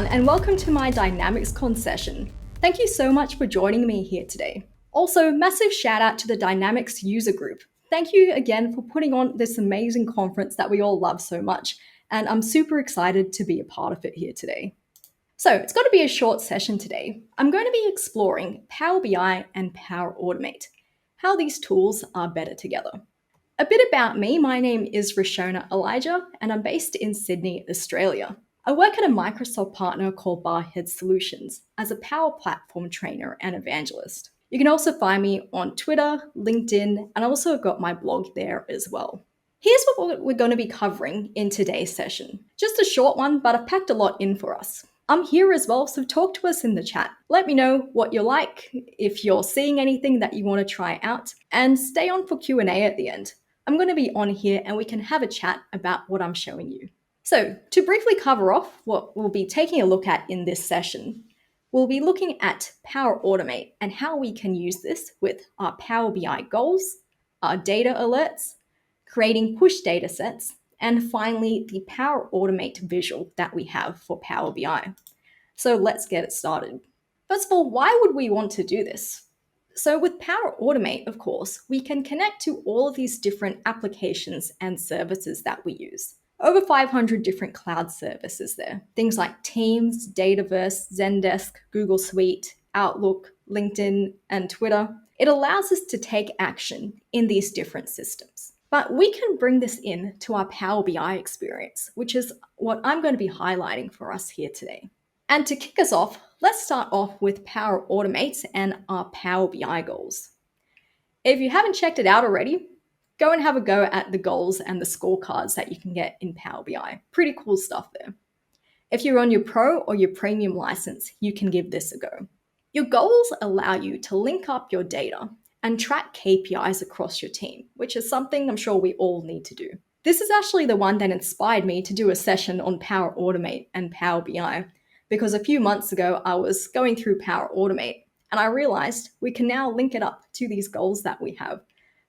and welcome to my Dynamics Con session. Thank you so much for joining me here today. Also, massive shout out to the Dynamics user group. Thank you again for putting on this amazing conference that we all love so much, and I'm super excited to be a part of it here today. So, it's going to be a short session today. I'm going to be exploring Power BI and Power Automate, how these tools are better together. A bit about me, my name is Rishona Elijah, and I'm based in Sydney, Australia. I work at a Microsoft partner called Barhead Solutions as a Power Platform trainer and evangelist. You can also find me on Twitter, LinkedIn, and I also got my blog there as well. Here's what we're going to be covering in today's session. Just a short one, but I've packed a lot in for us. I'm here as well, so talk to us in the chat. Let me know what you like, if you're seeing anything that you want to try out, and stay on for Q&A at the end. I'm going to be on here and we can have a chat about what I'm showing you. So, to briefly cover off what we'll be taking a look at in this session, we'll be looking at Power Automate and how we can use this with our Power BI goals, our data alerts, creating push data sets, and finally the Power Automate visual that we have for Power BI. So let's get it started. First of all, why would we want to do this? So with Power Automate, of course, we can connect to all of these different applications and services that we use. Over 500 different cloud services there. Things like Teams, Dataverse, Zendesk, Google Suite, Outlook, LinkedIn, and Twitter. It allows us to take action in these different systems. But we can bring this in to our Power BI experience, which is what I'm going to be highlighting for us here today. And to kick us off, let's start off with Power Automate and our Power BI goals. If you haven't checked it out already, go and have a go at the goals and the scorecards that you can get in Power BI. Pretty cool stuff there. If you're on your Pro or your Premium license, you can give this a go. Your goals allow you to link up your data and track KPIs across your team, which is something I'm sure we all need to do. This is actually the one that inspired me to do a session on Power Automate and Power BI, because a few months ago I was going through Power Automate and I realized we can now link it up to these goals that we have.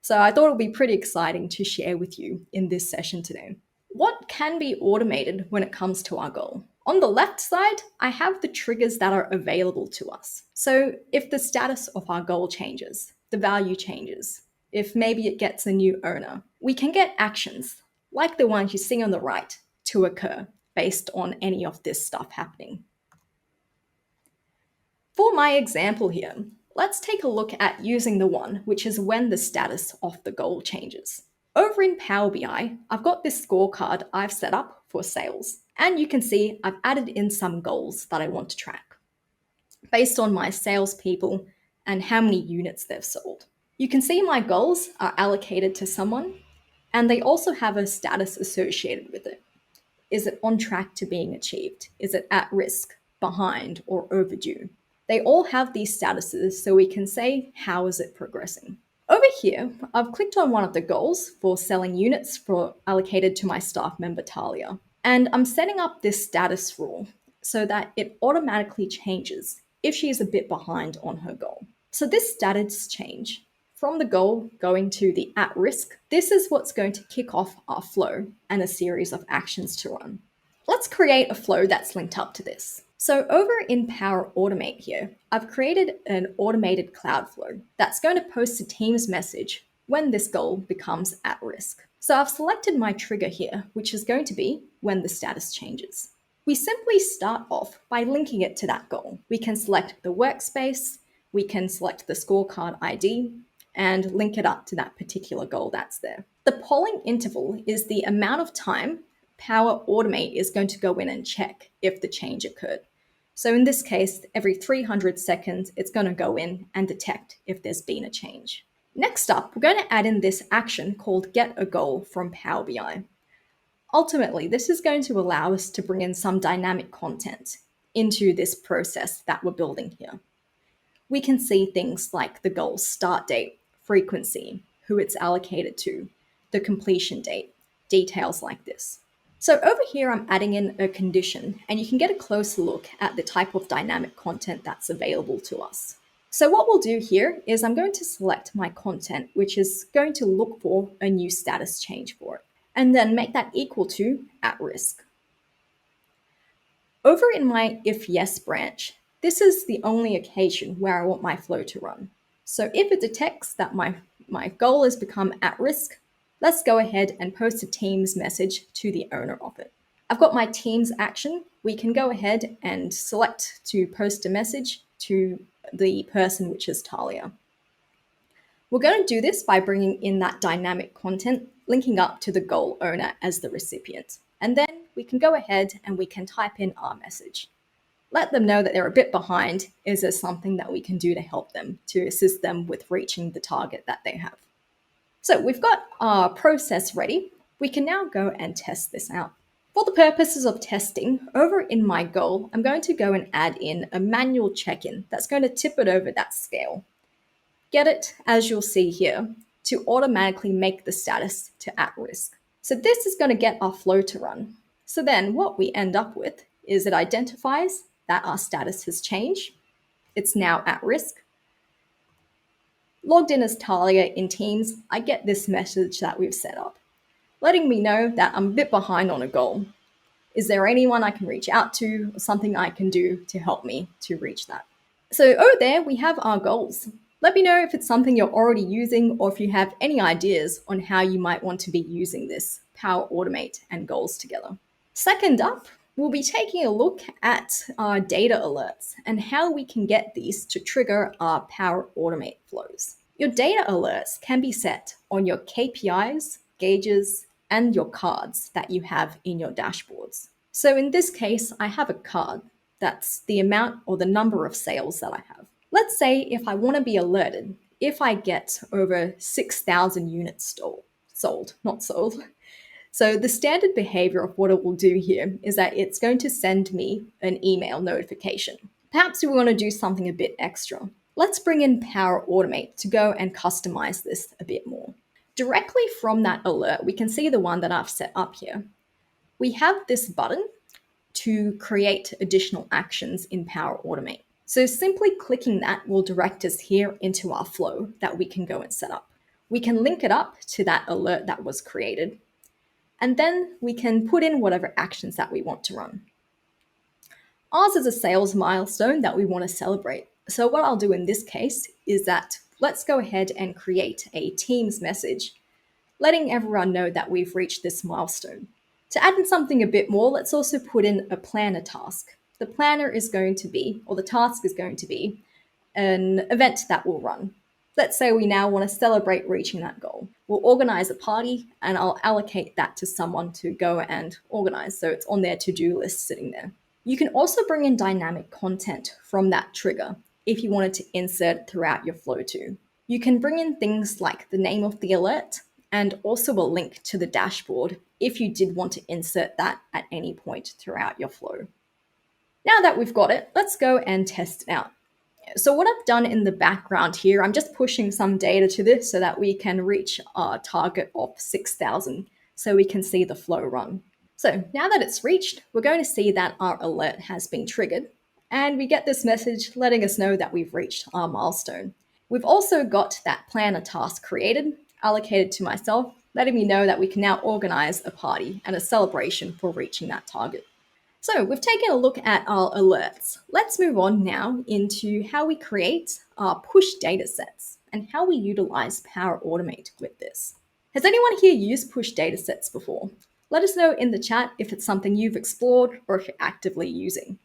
So I thought it would be pretty exciting to share with you in this session today. What can be automated when it comes to our goal? On the left side, I have the triggers that are available to us. So if the status of our goal changes, the value changes, if maybe it gets a new owner, we can get actions like the ones you see on the right to occur based on any of this stuff happening. For my example here, let's take a look at using the one which is when the status of the goal changes. Over in Power BI, I've got this scorecard I've set up for sales, and you can see I've added in some goals that I want to track based on my salespeople and how many units they've sold. You can see my goals are allocated to someone, and they also have a status associated with it. Is it on track to being achieved? Is it at risk, behind, or overdue? They all have these statuses, so we can say, how is it progressing? Over here, I've clicked on one of the goals for selling units for allocated to my staff member Talia. And I'm setting up this status rule so that it automatically changes if she is a bit behind on her goal. So this status change from the goal going to the at risk, this is what's going to kick off our flow and a series of actions to run. Let's create a flow that's linked up to this. So over in Power Automate here, I've created an automated cloud flow that's going to post a Teams message when this goal becomes at risk. So I've selected my trigger here, which is going to be when the status changes. We simply start off by linking it to that goal. We can select the workspace, we can select the scorecard ID, and link it up to that particular goal that's there. The polling interval is the amount of time Power Automate is going to go in and check if the change occurred. So in this case, every 300 seconds, it's going to go in and detect if there's been a change. Next up, we're going to add in this action called Get a Goal from Power BI. Ultimately, this is going to allow us to bring in some dynamic content into this process that we're building here. We can see things like the goal start date, frequency, who it's allocated to, the completion date, details like this. So over here, I'm adding in a condition, and you can get a closer look at the type of dynamic content that's available to us. So what we'll do here is I'm going to select my content, which is going to look for a new status change for it, and then make that equal to at risk. Over in my if yes branch, this is the only occasion where I want my flow to run. So if it detects that my goal has become at risk, let's go ahead and post a Teams message to the owner of it. I've got my Teams action. We can go ahead and select to post a message to the person, which is Talia. We're going to do this by bringing in that dynamic content, linking up to the goal owner as the recipient. And then we can go ahead and we can type in our message. Let them know that they're a bit behind. Is there something that we can do to help them, to assist them with reaching the target that they have? So we've got our process ready. We can now go and test this out. For the purposes of testing, over in my goal, I'm going to go and add in a manual check-in that's going to tip it over that scale. Get it, as you'll see here, to automatically make the status to at risk. So this is going to get our flow to run. So then what we end up with is it identifies that our status has changed. It's now at risk. Logged in as Talia in Teams, I get this message that we've set up, letting me know that I'm a bit behind on a goal. Is there anyone I can reach out to or something I can do to help me to reach that? So over there, we have our goals. Let me know if it's something you're already using or if you have any ideas on how you might want to be using this Power Automate and goals together. Second up, we'll be taking a look at our data alerts and how we can get these to trigger our Power Automate flows. Your data alerts can be set on your KPIs, gauges, and your cards that you have in your dashboards. So in this case, I have a card. That's the amount or the number of sales that I have. Let's say if I want to be alerted if I get over 6,000 units sold, not sold. So the standard behavior of what it will do here is that it's going to send me an email notification. Perhaps we want to do something a bit extra. Let's bring in Power Automate to go and customize this a bit more. Directly from that alert, we can see the one that I've set up here. We have this button to create additional actions in Power Automate. So simply clicking that will direct us here into our flow that we can go and set up. We can link it up to that alert that was created, and then we can put in whatever actions that we want to run. Ours is a sales milestone that we want to celebrate. So what I'll do in this case is that let's go ahead and create a Teams message, letting everyone know that we've reached this milestone. To add in something a bit more, let's also put in a planner task. The planner is going to be, or the task is going to be, an event that will run. Let's say we now want to celebrate reaching that goal. We'll organize a party and I'll allocate that to someone to go and organize. So it's on their to-do list sitting there. You can also bring in dynamic content from that trigger if you wanted to insert throughout your flow too. You can bring in things like the name of the alert and also a link to the dashboard if you did want to insert that at any point throughout your flow. Now that we've got it, let's go and test it out. So what I've done in the background here, I'm just pushing some data to this so that we can reach our target of 6,000 so we can see the flow run. So now that it's reached, we're going to see that our alert has been triggered and we get this message letting us know that we've reached our milestone. We've also got that planner task created, allocated to myself, letting me know that we can now organize a party and a celebration for reaching that target. So we've taken a look at our alerts. Let's move on now into how we create our push datasets and how we utilize Power Automate with this. Has anyone here used push datasets before? Let us know in the chat if it's something you've explored or if you're actively using.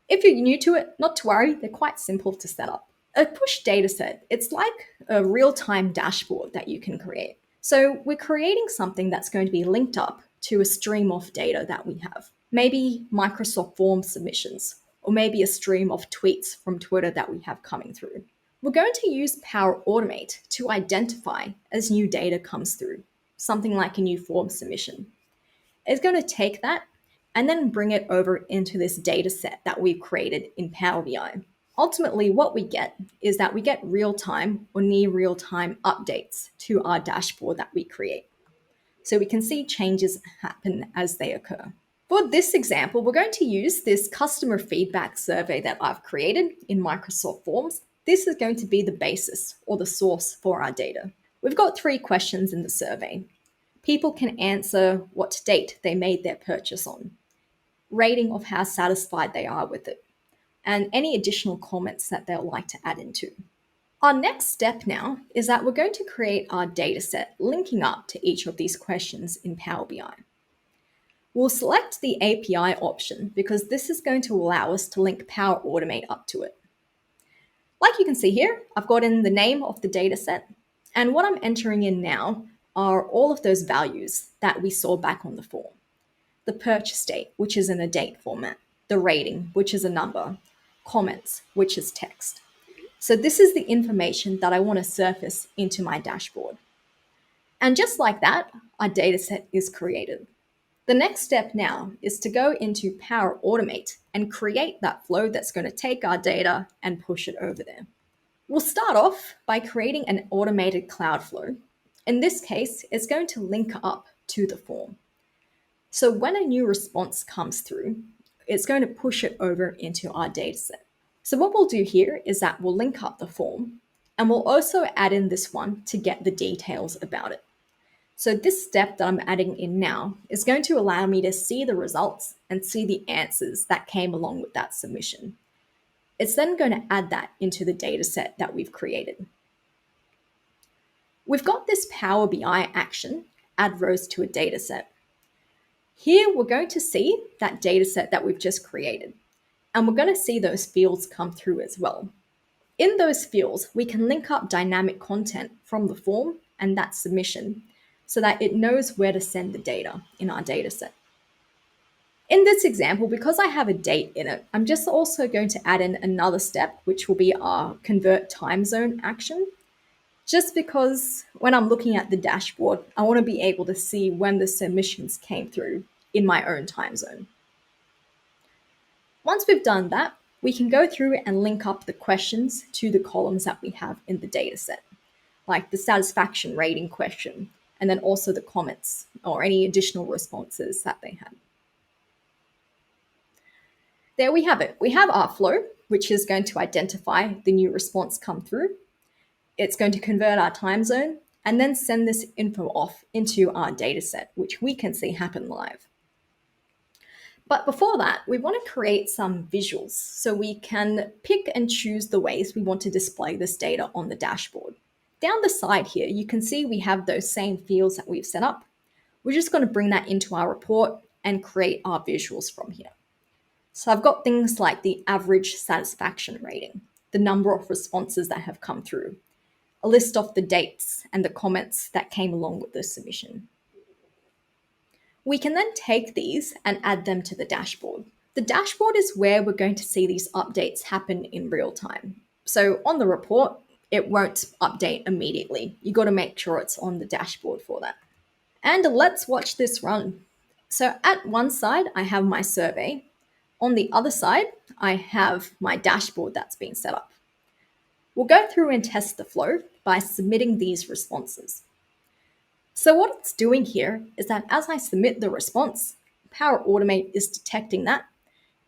If you're new to it, not to worry, they're quite simple to set up. A push dataset, it's like a real-time dashboard that you can create. So we're creating something that's going to be linked up to a stream of data that we have. Maybe Microsoft Form submissions, or maybe a stream of tweets from Twitter that we have coming through. We're going to use Power Automate to identify as new data comes through, something like a new form submission. It's going to take that and then bring it over into this data set that we've created in Power BI. Ultimately, what we get is that we get real-time or near real-time updates to our dashboard that we create. So we can see changes happen as they occur. For this example, we're going to use this customer feedback survey that I've created in Microsoft Forms. This is going to be the basis or the source for our data. We've got 3 questions in the survey. People can answer what date they made their purchase on. rating of how satisfied they are with it, and any additional comments that they'll like to add into. Our next step now is that we're going to create our dataset linking up to each of these questions in Power BI. We'll select the API option because this is going to allow us to link Power Automate up to it. Like you can see here, I've got in the name of the dataset, and what I'm entering in now are all of those values that we saw back on the form. The purchase date, which is in a date format, the rating, which is a number, comments, which is text. So this is the information that I want to surface into my dashboard. And just like that, our dataset is created. The next step now is to go into Power Automate and create that flow that's going to take our data and push it over there. We'll start off by creating an automated cloud flow. In this case, it's going to link up to the form. So when a new response comes through, it's going to push it over into our dataset. So what we'll do here is that we'll link up the form, and we'll also add in this one to get the details about it. So this step that I'm adding in now is going to allow me to see the results and see the answers that came along with that submission. It's then going to add that into the dataset that we've created. We've got this Power BI action, add rows to a dataset. Here we're going to see that dataset that we've just created, and we're going to see those fields come through as well. In those fields, we can link up dynamic content from the form and that submission so that it knows where to send the data in our dataset. In this example, because I have a date in it, I'm just also going to add in another step, which will be our convert time zone action. Just because when I'm looking at the dashboard, I want to be able to see when the submissions came through in my own time zone. Once we've done that, we can go through and link up the questions to the columns that we have in the dataset, like the satisfaction rating question, and then also the comments or any additional responses that they had. There we have it. We have our flow, which is going to identify the new response come through. It's going to convert our time zone and then send this info off into our dataset, which we can see happen live. But before that, we want to create some visuals so we can pick and choose the ways we want to display this data on the dashboard. Down the side here, you can see we have those same fields that we've set up. We're just going to bring that into our report and create our visuals from here. So I've got things like the average satisfaction rating, the number of responses that have come through, a list of the dates and the comments that came along with the submission. We can then take these and add them to the dashboard. The dashboard is where we're going to see these updates happen in real time. So on the report, it won't update immediately. You got to make sure it's on the dashboard for that. And let's watch this run. So at one side, I have my survey. On the other side, I have my dashboard that's been set up. We'll go through and test the flow by submitting these responses. So what it's doing here is that as I submit the response, Power Automate is detecting that.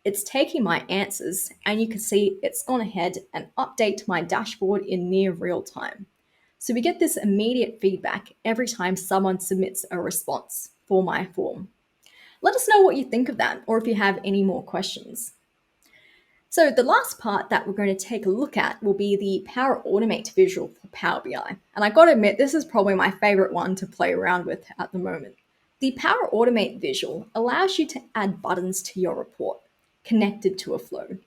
It's taking my answers, and you can see it's gone ahead and update my dashboard in near real time. So we get this immediate feedback every time someone submits a response for my form. Let us know what you think of that, or if you have any more questions. So the last part that we're going to take a look at will be the Power Automate visual for Power BI. And I got to admit, this is probably my favorite one to play around with at the moment. The Power Automate visual allows you to add buttons to your report connected to a flow.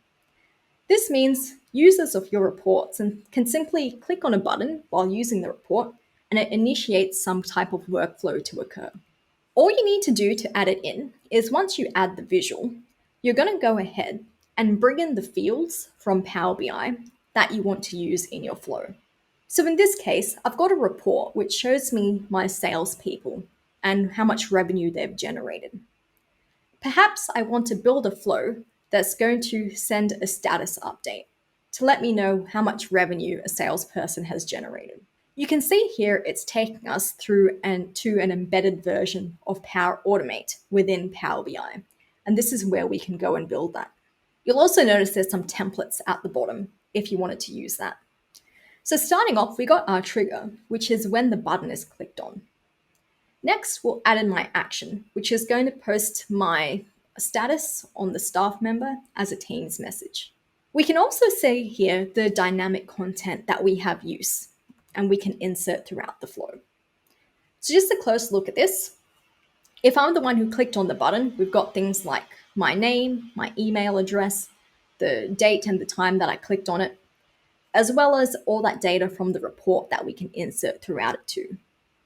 This means users of your reports can simply click on a button while using the report, and it initiates some type of workflow to occur. All you need to do to add it in is once you add the visual, you're going to go ahead and bring in the fields from Power BI that you want to use in your flow. So in this case, I've got a report which shows me my salespeople and how much revenue they've generated. Perhaps I want to build a flow that's going to send a status update to let me know how much revenue a salesperson has generated. You can see here it's taking us through to an embedded version of Power Automate within Power BI. And this is where we can go and build that. You'll also notice there's some templates at the bottom if you wanted to use that. So starting off, we got our trigger, which is when the button is clicked on. Next, we'll add in my action, which is going to post my a status on the staff member as a Teams message. We can also see here the dynamic content that we have use, and we can insert throughout the flow. So just a close look at this. If I'm the one who clicked on the button, we've got things like my name, my email address, the date and the time that I clicked on it, as well as all that data from the report that we can insert throughout it too.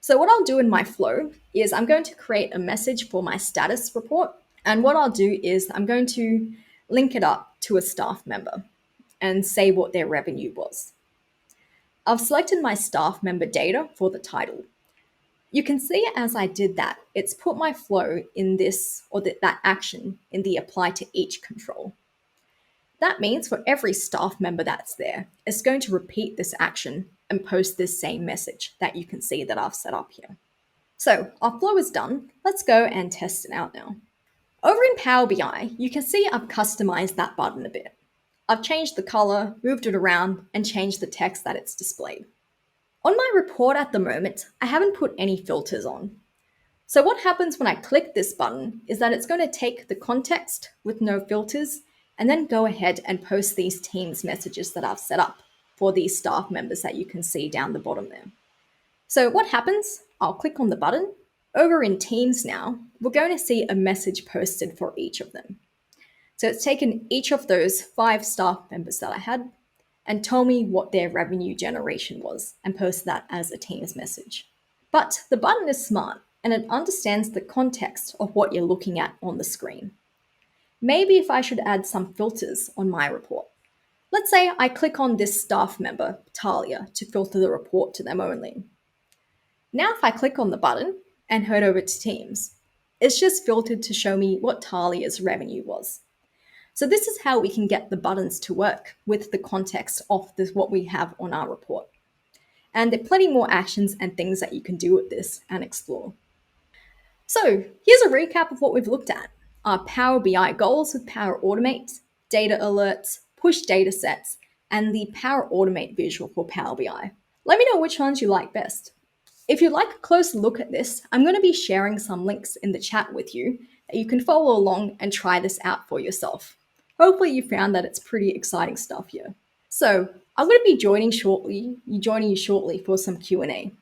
So what I'll do in my flow is I'm going to create a message for my status report. And what I'll do is I'm going to link it up to a staff member and say what their revenue was. I've selected my staff member data for the title. You can see as I did that, it's put my flow in this or that action in the apply to each control. That means for every staff member that's there, it's going to repeat this action and post this same message that you can see that I've set up here. So our flow is done. Let's go and test it out now. Over in Power BI, you can see I've customized that button a bit. I've changed the color, moved it around, and changed the text that it's displayed. On my report at the moment, I haven't put any filters on. So what happens when I click this button is that it's going to take the context with no filters and then go ahead and post these Teams messages that I've set up for these staff members that you can see down the bottom there. So what happens? I'll click on the button. Over in Teams now, we're going to see a message posted for each of them. So it's taken each of those 5 staff members that I had and told me what their revenue generation was and posted that as a Teams message. But the button is smart and it understands the context of what you're looking at on the screen. Maybe if I should add some filters on my report. Let's say I click on this staff member, Talia, to filter the report to them only. Now if I click on the button and head over to Teams, it's just filtered to show me what Talia's revenue was. So this is how we can get the buttons to work with the context of what we have on our report. And there are plenty more actions and things that you can do with this and explore. So here's a recap of what we've looked at. Our Power BI goals with Power Automate, data alerts, push datasets, and the Power Automate visual for Power BI. Let me know which ones you like best. If you'd like a closer look at this, I'm going to be sharing some links in the chat with you that you can follow along and try this out for yourself. Hopefully you found that it's pretty exciting stuff here. So I'm going to be joining you shortly for some Q&A.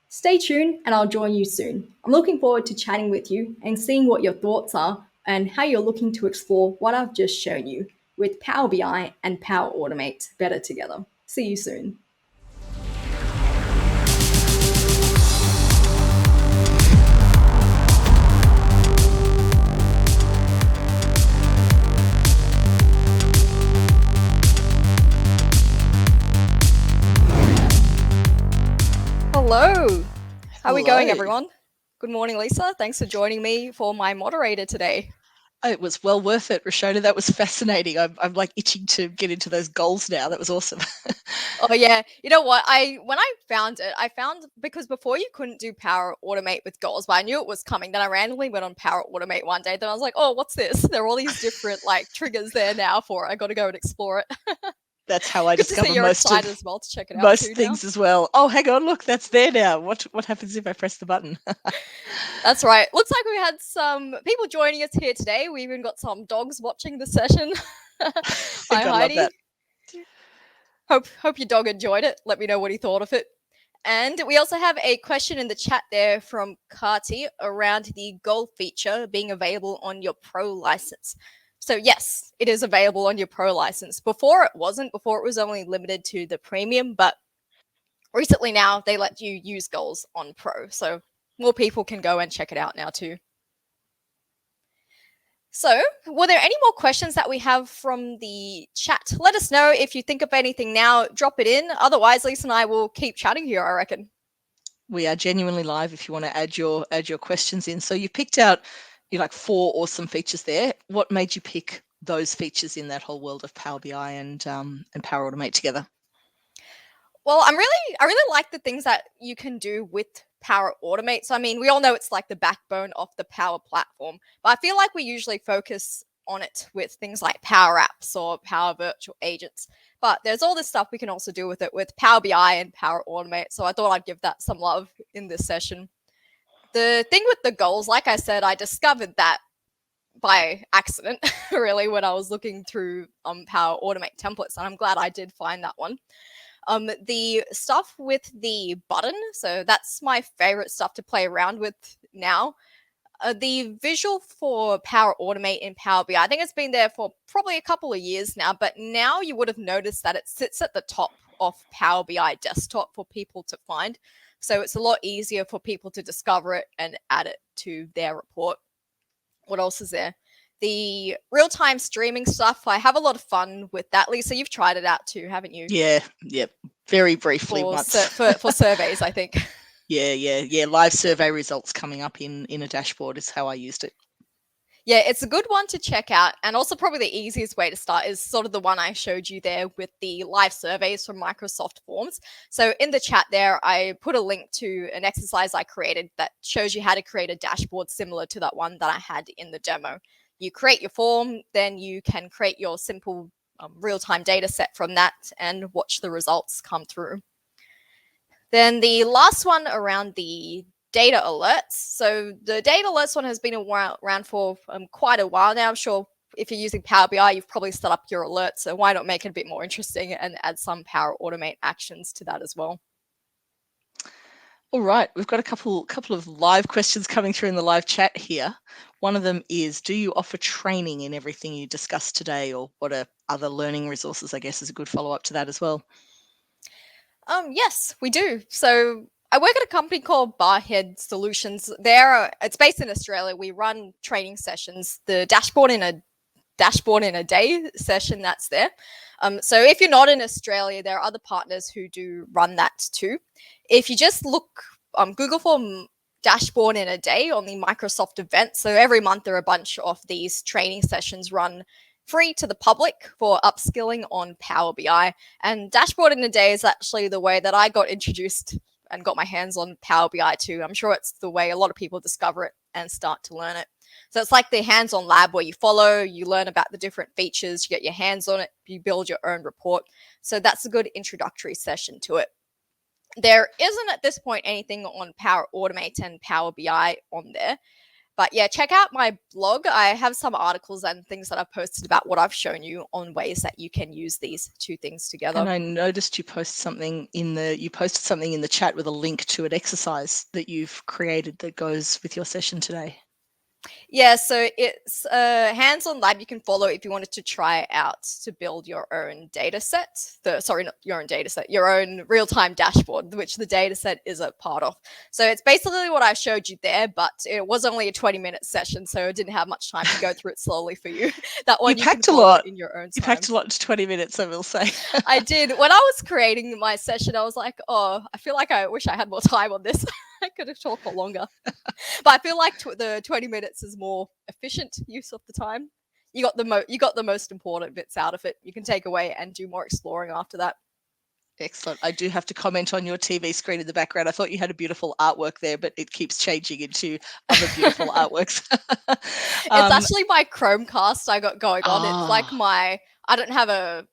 Stay tuned and I'll join you soon. I'm looking forward to chatting with you and seeing what your thoughts are and how you're looking to explore what I've just shown you with Power BI and Power Automate better together. See you soon. Hello. How are we going, everyone? Good morning, Lisa. Thanks for joining me for my moderator today. Oh, it was well worth it, Rishona. That was fascinating. I'm like itching to get into those goals now. That was awesome. Oh yeah, you know what? When I found because before you couldn't do Power Automate with goals, but I knew it was coming. Then I randomly went on Power Automate one day. Then I was like, oh, what's this? There are all these different like triggers there now for it. I got to go and explore it. That's how I Good to discover see you're most excited of as well to check it out most too things now. as well. Oh, hang on, look, that's there now. What happens if I press the button? That's right. Looks like we had some people joining us here today. We even got some dogs watching the session. Hi, Heidi. Love that. Hope your dog enjoyed it. Let me know what he thought of it. And we also have a question in the chat there from Kati around the goal feature being available on your pro license. So yes, it is available on your pro license. Before it wasn't. Before it was only limited to the premium, but recently now they let you use goals on pro. So more people can go and check it out now too. So, were there any more questions that we have from the chat? Let us know if you think of anything now. Drop it in. Otherwise, Lisa and I will keep chatting here, I reckon. We are genuinely live if you want to add your questions in. So you picked out 4 awesome features there. What made you pick those features in that whole world of Power BI and Power Automate together? Well, I really like the things that you can do with Power Automate. So, I mean, we all know it's like the backbone of the Power Platform, but I feel like we usually focus on it with things like Power Apps or Power Virtual Agents. But there's all this stuff we can also do with it with Power BI and Power Automate. So I thought I'd give that some love in this session. The thing with the goals, like I said, I discovered that by accident, really, when I was looking through Power Automate templates, and I'm glad I did find that one. The stuff with the button, so that's my favorite stuff to play around with now. The visual for Power Automate in Power BI, I think it's been there for probably a couple of years now, but now you would have noticed that it sits at the top of Power BI desktop for people to find. So it's a lot easier for people to discover it and add it to their report. What else is there? The real-time streaming stuff, I have a lot of fun with that. Lisa, you've tried it out too, haven't you? Yeah, very briefly once. For surveys, I think. Yeah. Live survey results coming up in a dashboard is how I used it. Yeah, it's a good one to check out. And also probably the easiest way to start is sort of the one I showed you there with the live surveys from Microsoft Forms. So in the chat there, I put a link to an exercise I created that shows you how to create a dashboard similar to that one that I had in the demo. You create your form, then you can create your simple real-time data set from that and watch the results come through. Then the last one around the data alerts. So the data alerts one has been around for quite a while now. I'm sure if you're using Power BI, you've probably set up your alerts. So why not make it a bit more interesting and add some Power Automate actions to that as well? All right, we've got a couple of live questions coming through in the live chat here. One of them is, do you offer training in everything you discussed today, or what are other learning resources? I guess is a good follow-up to that as well. Yes, we do. So I work at a company called Barhead Solutions. It's based in Australia. We run training sessions. The dashboard in a day session that's there. So if you're not in Australia, there are other partners who do run that too. If you just look, Google for dashboard in a day on the Microsoft event. So every month there are a bunch of these training sessions run free to the public for upskilling on Power BI. And dashboard in a day is actually the way that I got introduced and got my hands on Power BI too. I'm sure it's the way a lot of people discover it and start to learn it. So it's like the Handson Lab where you follow, you learn about the different features, you get your hands on it, you build your own report. So that's a good introductory session to it. There isn't at this point anything on Power Automate and Power BI on there. But yeah, check out my blog. I have some articles and things that I've posted about what I've shown you on ways that you can use these two things together. And I noticed you posted something in the chat with a link to an exercise that you've created that goes with your session today. Yeah, so it's a Handson Lab you can follow if you wanted to try out to build your own data set. Not your own data set, your own real-time dashboard, which the data set is a part of. So it's basically what I showed you there, but it was only a 20-minute session, so I didn't have much time to go through it slowly for you. That one you packed a lot in your own time. You packed a lot into 20 minutes, I will say. I did. When I was creating my session, I was like, oh, I feel like I wish I had more time on this. I could have talked for longer. But I feel like the 20 minutes is more efficient use of the time. You got the most important bits out of it. You can take away and do more exploring after that. Excellent. I do have to comment on your TV screen in the background. I thought you had a beautiful artwork there, but it keeps changing into other beautiful artworks. It's actually my Chromecast I got going on. It's like I don't have a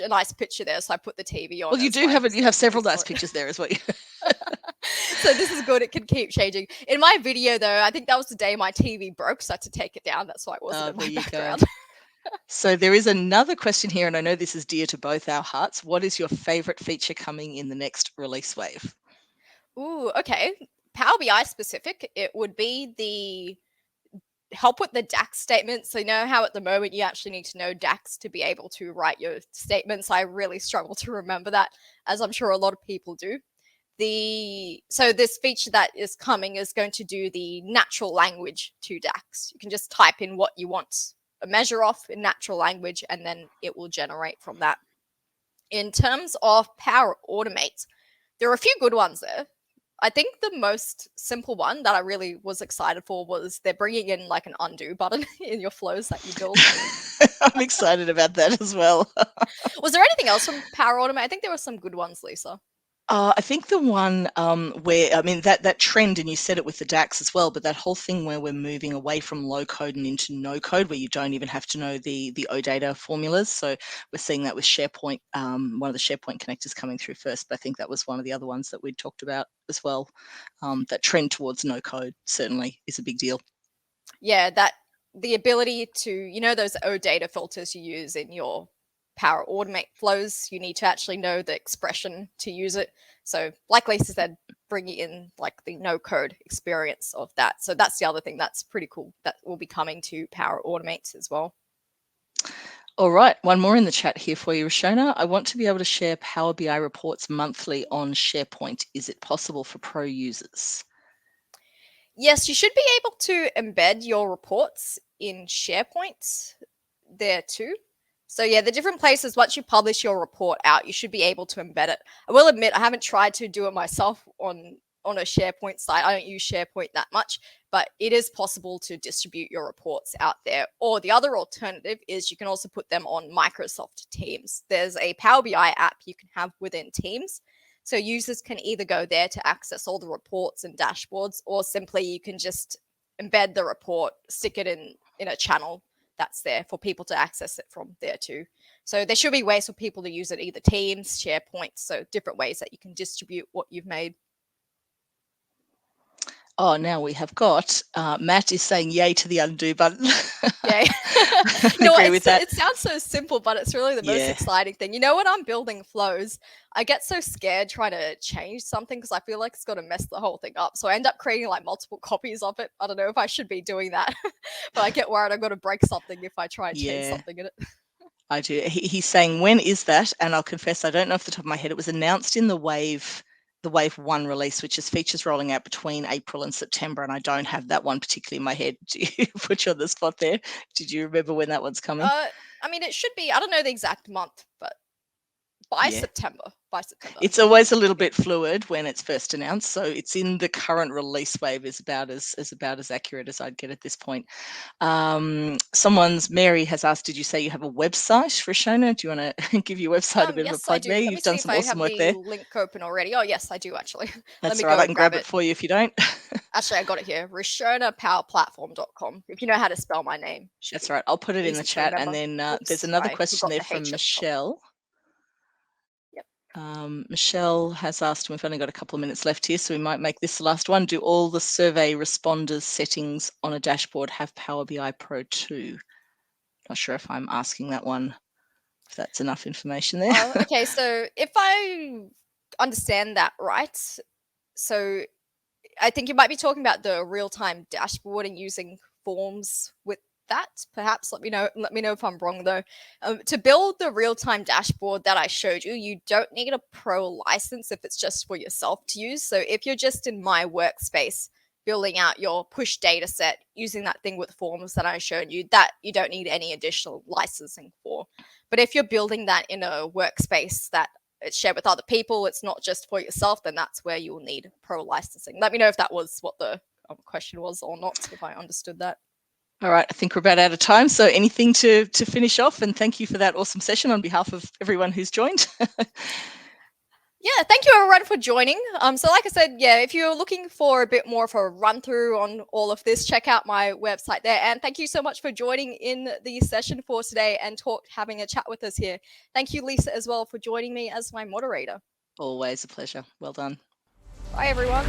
nice picture there, so I put the TV on. Well, you have several nice pictures there as well. So this is good. It can keep changing. In my video, though, I think that was the day my TV broke, so I had to take it down. That's why it wasn't in my background. So there is another question here, and I know this is dear to both our hearts. What is your favorite feature coming in the next release wave? Ooh, okay. Power BI specific, it would be the help with the DAX statements. So you know how at the moment you actually need to know DAX to be able to write your statements. I really struggle to remember that, as I'm sure a lot of people do. So this feature that is coming is going to do the natural language to DAX. You can just type in what you want a measure of in natural language, and then it will generate from that. In terms of Power Automate, there are a few good ones there. I think the most simple one that I really was excited for was they're bringing in like an undo button in your flows that you build. I'm excited about that as well. Was there anything else from Power Automate? I think there were some good ones, Lisa. I think the one where, I mean, that trend, and you said it with the DAX as well, but that whole thing where we're moving away from low code and into no code, where you don't even have to know the OData formulas. So we're seeing that with SharePoint, one of the SharePoint connectors coming through first, but I think that was one of the other ones that we'd talked about as well. That trend towards no code certainly is a big deal. Yeah, that the ability to, those OData filters you use in your Power Automate flows, you need to actually know the expression to use it. So like Lisa said, bringing in like the no code experience of that. So that's the other thing that's pretty cool that will be coming to Power Automate as well. All right, one more in the chat here for you, Rishona. I want to be able to share Power BI reports monthly on SharePoint. Is it possible for pro users? Yes, you should be able to embed your reports in SharePoint there too. So yeah, the different places, once you publish your report out, you should be able to embed it. I will admit, I haven't tried to do it myself on a SharePoint site. I don't use SharePoint that much, but it is possible to distribute your reports out there. Or the other alternative is you can also put them on Microsoft Teams. There's a Power BI app you can have within Teams. So users can either go there to access all the reports and dashboards, or simply you can just embed the report, stick it in a channel that's there for people to access it from there too. So there should be ways for people to use it, either Teams, SharePoint, so different ways that you can distribute what you've made. Oh, now we have got Matt is saying yay to the undo button. Yay. Agree with that. It sounds so simple, but it's really the most exciting thing. When I'm building flows, I get so scared trying to change something because I feel like it's going to mess the whole thing up. So I end up creating like multiple copies of it. I don't know if I should be doing that, but I get worried I'm going to break something if I try and change something in it. I do. He's saying, when is that? And I'll confess, I don't know off the top of my head. It was announced in the Wave 1 release, which is features rolling out between April and September, and I don't have that one particularly in my head. Do you put you on the spot there? Did you remember when that one's coming? I mean, it should be, I don't know the exact month, but by September. It's always a little bit fluid when it's first announced, so it's in the current release wave is about as accurate as I'd get at this point. Mary has asked, did you say you have a website, Rishona? Do you want to give your website a bit of a plug there? You've done some awesome work there. Link open already. Oh yes, I do actually. That's all right. I can grab it for you if you don't. Actually, I got it here. RishonaPowerPlatform.com. If you know how to spell my name. That's right. I'll put it in the chat, and then there's another question there from Michelle. Michelle has asked, and we've only got a couple of minutes left here, so we might make this the last one. Do all the survey responders settings on a dashboard have Power BI Pro 2? Not sure if I'm asking that one, if that's enough information there. Okay, so if I understand that right, so I think you might be talking about the real-time dashboard and using forms with that. Perhaps let me know if I'm wrong though. To build the real-time dashboard that I showed you, you don't need a pro license if it's just for yourself to use. So if you're just in my workspace building out your push data set using that thing with forms that I showed you, that you don't need any additional licensing for. But if you're building that in a workspace that it's shared with other people, it's not just for yourself, then that's where you will need pro licensing. Let me know if that was what the question was or not, if I understood that. All right, I think we're about out of time. So anything to finish off, and thank you for that awesome session on behalf of everyone who's joined. Yeah, thank you everyone for joining. So like I said, if you're looking for a bit more of a run through on all of this, check out my website there. And thank you so much for joining in the session for today and having a chat with us here. Thank you, Lisa, as well, for joining me as my moderator. Always a pleasure. Well done. Bye, everyone.